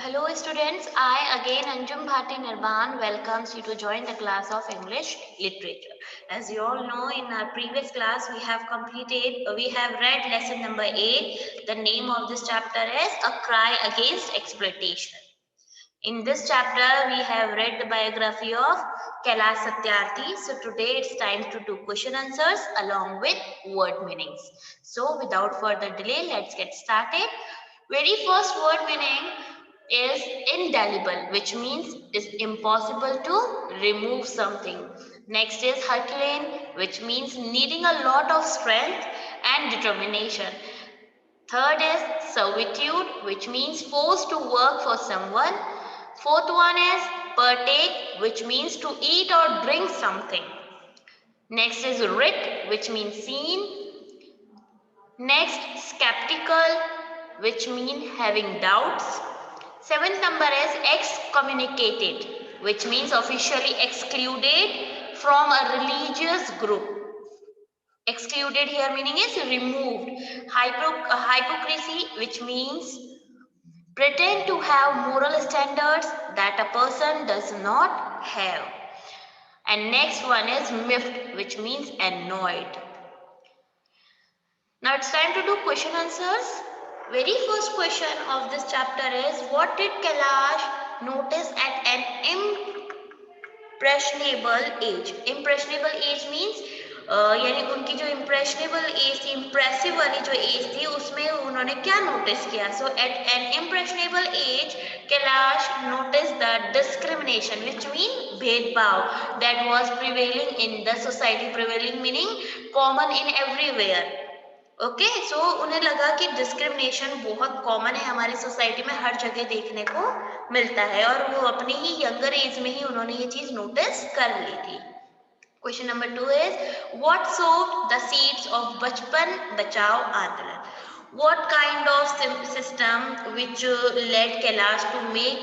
Hello students, I again Anjum Bhati Nirban welcomes you to join the class of English Literature. As you all know, in our previous class we have read lesson number 8. The name of this chapter is A Cry Against Exploitation. In this chapter, we have read the biography of Kailash Satyarthi. So today it's time to do question answers along with word meanings. So without further delay, let's get started. Very first word meaning is indelible, which means it's impossible to remove something. Next is Herculean, which means needing a lot of strength and determination. Third is servitude, which means forced to work for someone. Fourth one is partake, which means to eat or drink something. Next is writ, which means seen. Next, skeptical, which means having doubts. Seventh number is excommunicated, which means officially excluded from a religious group. Excluded here meaning is removed. Hypocrisy, which means pretend to have moral standards that a person does not have. And next one is miffed, which means annoyed. Now it's time to do question answers. Very first question of this chapter is, what did Kailash notice at an impressionable age? Impressionable age means यानी उनकी जो impressionable as थी, impressive वाली जो as थी, उसमें उन्होंने क्या नोटिस किया? So at an impressionable age Kailash notice the discrimination which mean भेदभाव that was prevailing in the society. Prevailing meaning common in everywhere. Okay, so उन्हें लगा कि डिस्क्रिमिनेशन बहुत कॉमन है हमारी सोसाइटी में, हर जगह देखने को मिलता है, और वो अपनी ही यंगर एज में ही उन्होंने ये चीज नोटिस कर ली थी. Question number 2 is, what sowed the seeds of Bachpan Bachao Andolan? What kind of system which led Kailash to make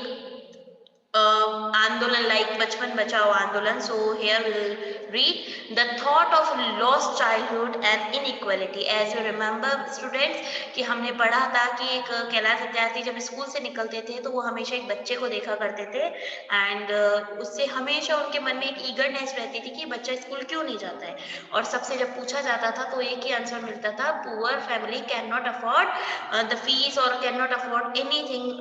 Andolan like Bachpan Bachao Andolan? So here we will read the thought of lost childhood and inequality. As you remember students कि हमने पढ़ा था कि एक कैलाश सत्यार्थी जब school से निकलते थे तो वो हमेशा एक बच्चे को देखा करते थे, एंड उससे हमेशा उनके मन में एक ईगरनेस रहती थी कि बच्चा स्कूल क्यों नहीं जाता है. और सबसे जब पूछा जाता था तो एक ही आंसर मिलता था, poor family can not afford the fees और can not afford anything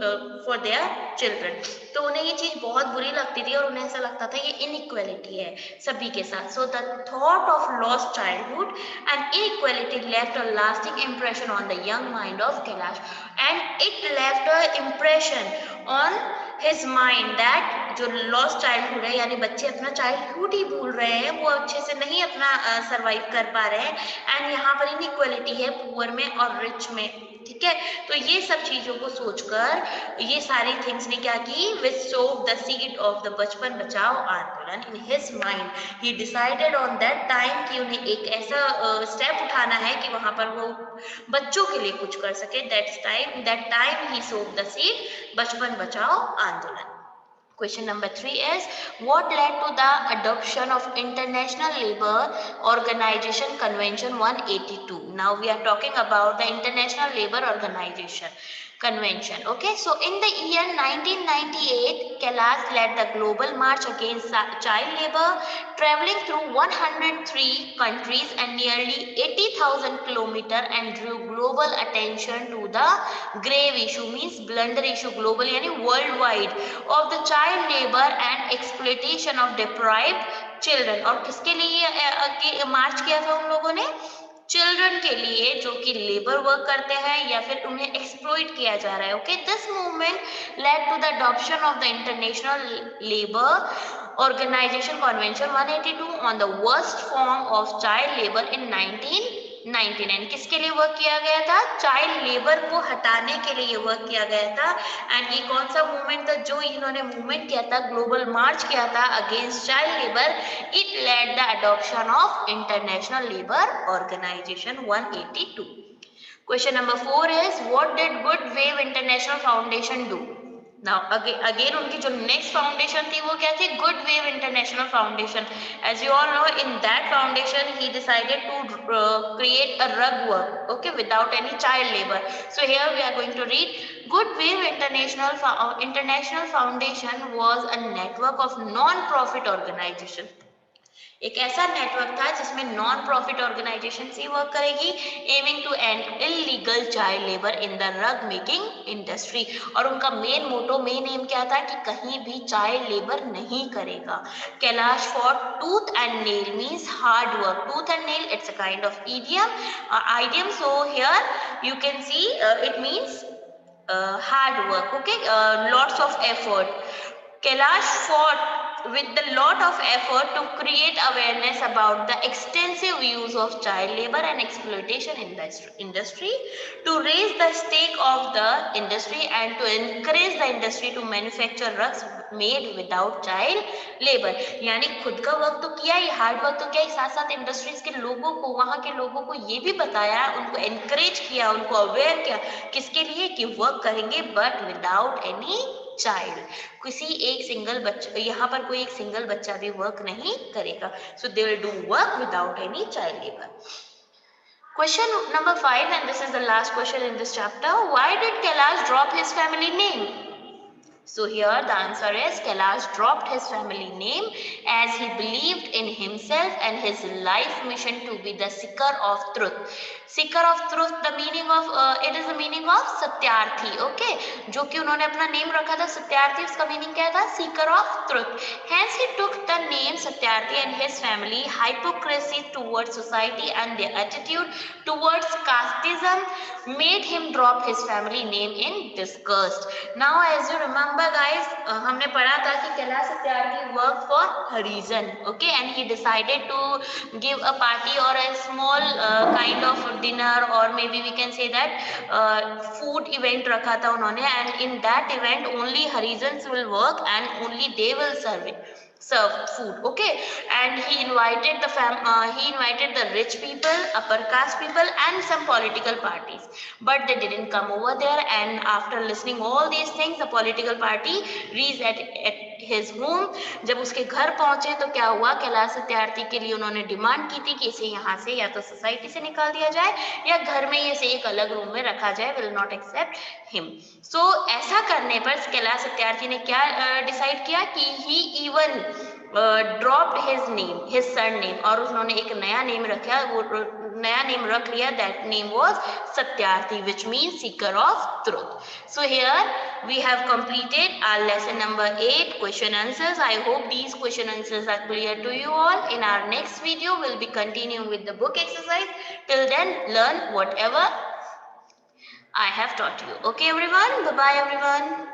for their children. तो उन्हें ये चीज बहुत बुरी लगती थी और उन्हें ऐसा लगता था ये इनइक्वालिटी है सभी के साथ. So the thought of lost childhood and inequality left a lasting impression on the young mind of Kailash, and it left a impression on his mind that जो लॉस्ट चाइल्डहुड है, यानी बच्चे अपना चाइल्डहुड ही भूल रहे हैं, वो अच्छे से नहीं अपना सरवाइव कर पा रहे हैं, एंड यहाँ पर इनइक्वालिटी है पुअर में और रिच में. ठीक है, तो ये सब चीजों को सोचकर ये सारी थिंग्स ने क्या की, विच सोव द सीड ऑफ द बचपन बचाओ आंदोलन in his mind. He decided on that time कि उन्हें एक ऐसा स्टेप उठाना है कि वहां पर वो बच्चों के लिए कुछ कर सके. That time he Sowa the seed बचपन बचाओ आंदोलन. Question number 3 is, what led to the adoption of International Labour Organization Convention 182? Now we are talking about the International Labour Organization Convention. Okay, so in the year 1998, Kailash led the global march against child labor, traveling through 103 countries and nearly 80,000 kilometers, and drew global attention to the grave issue, means blunder issue globally यानी worldwide, of the child labor and exploitation of deprived children. और किसके लिए मार्च किया था उन लोगों ने? Children के लिए जो कि लेबर वर्क करते हैं या फिर उन्हें एक्सप्लॉइट किया जा रहा है. Okay, this movement led to the adoption of the international labour organisation convention 182 on the worst form of child labour in 1999. किसके लिए वर्क किया गया था? चाइल्ड लेबर को हटाने के लिए वर्क किया गया था. एंड ये कौन सा मूवमेंट था जो इन्होंने मूवमेंट किया था, ग्लोबल मार्च किया था against child labour? It led the adoption of international labour organisation 182. Question number 4 is, what did Good Wave International Foundation do? Now again उनकी जो next foundation थी वो क्या थी? Goodwill International Foundation. As you all know, in that foundation he decided to create a rug work, okay, without any child labor. So here we are going to read. Goodwill International Foundation was a network of non-profit organization. एक ऐसा network था जिसमें non profit organisation ही work करेगी, aiming to end illegal child labour in the rug making industry. और उनका main motto, main M क्या था कि कहीं भी चाइल्ड लेबर नहीं करेगा। Kailash for tooth and nail means hard work. Tooth and nail, it's a kind of idiom. So here you can see it means hard work, okay, lots of effort. Kailash fought with a lot of effort to create awareness about the extensive use of child labor and exploitation in the industry, to raise the stake of the industry and to encourage the industry to manufacture rugs made without child labor. यानी खुद का work तो किया ही, hard work तो किया ही, साथ साथ industries के लोगों को, वहां के लोगों को ये भी बताया, उनको एनकरेज किया, उनको अवेयर किया, किसके लिए कि वर्क करेंगे बट विदाउट एनी चाइल्ड। किसी एक सिंगल बच्चा, यहाँ पर कोई एक सिंगल बच्चा भी वर्क नहीं करेगा। So they will do work without any child labour. Question number 5, and this is the last question in this chapter. Why did Kailash drop his family name? So here the answer is Kailash dropped his family name as he believed in himself and his life mission to be the seeker of truth. Seeker of truth, the meaning of it is the meaning of Satyarthi, okay? जो कि उन्होंने अपना name रखा था सत्यार्थी, उसका meaning क्या था? Seeker of truth. Hence he took the name Satyarthi, and his family hypocrisy towards society and their attitude towards casteism made him drop his family name in disgust. Now as you remember guys, हमने पढ़ा था कि Kailash Satyarthi worked for Harijan, okay, and he decided to give a party or a small kind of dinner, or maybe we can say that food event रखा था उन्होंने, and in that event only Harijans will work and only they will serve food, okay, and he invited the rich people, upper caste people and some political parties, but they didn't come over there. And after listening all these things, the political party reached at his home. जब उसके घर पहुंचे तो क्या हुआ, कैलाश सत्यार्थी के लिए उन्होंने डिमांड की थी कि इसे यहाँ से या तो सोसाइटी से निकाल दिया जाए या घर में इसे एक अलग रूम में रखा जाए, विल नॉट एक्सेप्ट हिम। सो ऐसा करने पर कैलाश सत्यार्थी ने क्या डिसाइड किया कि ही इवन ड्रॉप्ड हिज सरनेम, और उन्होंने एक नया नेम रखा, वो नया नेम रख लिया, that name was Satyarthi, which means seeker of truth. So here we have completed our lesson number 8, question answers. I hope these question answers are clear to you all. In our next video we'll be continuing with the book exercise. Till then, learn whatever I have taught you. Okay everyone, bye bye everyone.